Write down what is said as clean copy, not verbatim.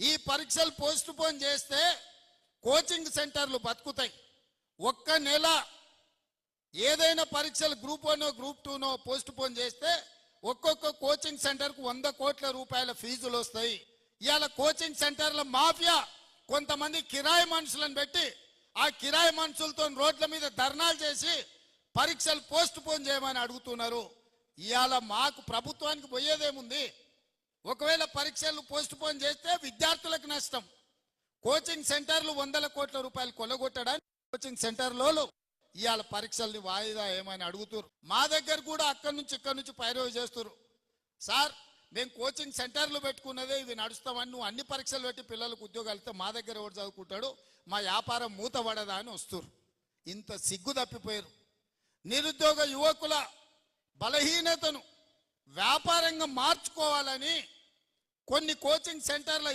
ఈ పరీక్షలు post phone చేస్తే కోచింగ్ సెంటర్లు బతుకుతాయి. ఒక్క నెల ఏదైనా పరీక్షలు గ్రూప్ 1 గ్రూప్ 2 పోస్ట్ పోన్ చేస్తే ఒక్కొక్క కోచింగ్ సెంటర్కు 100 కోట్ల రూపాయల ఫీజులు వస్తాయి. ఇవాళ కోచింగ్ సెంటర్ల మాఫియా కొంతమంది కిరాయి మనుషులను పెట్టి ఆ కిరాయి మనుషులతో రోడ్ల మీద ధర్నాలు చేసి పరీక్షలు పోస్ట్ పోన్ చేయమని అడుగుతున్నారు. ఇవాళ మాకు ప్రభుత్వానికి పోయేదేముంది? ఒకవేళ పరీక్షలు పోస్ట్ పోన్ చేస్తే విద్యార్థులకు నష్టం. కోచింగ్ సెంటర్లు 100 కోట్ల రూపాయలు కొలగొట్టడానికి కోచింగ్ సెంటర్లో ఇవాళ పరీక్షల్ని వాయిదా ఏమని అడుగుతారు. మా దగ్గర కూడా అక్కడి నుంచి ఇక్కడి నుంచి పైరవి చేస్తారు. సార్ మేము కోచింగ్ సెంటర్లు పెట్టుకున్నదే ఇవి నడుస్తామని, నువ్వు అన్ని పరీక్షలు పెట్టి పిల్లలకు ఉద్యోగాలు ఇస్తే మా దగ్గర ఎవరు చదువుకుంటాడు, మా వ్యాపారం మూతపడదా అని వస్తారు. ఇంత సిగ్గు తప్పిపోయారు. నిరుద్యోగ యువకుల బలహీనతను వ్యాపారంగా మార్చుకోవాలని కొన్ని కోచింగ్ సెంటర్ల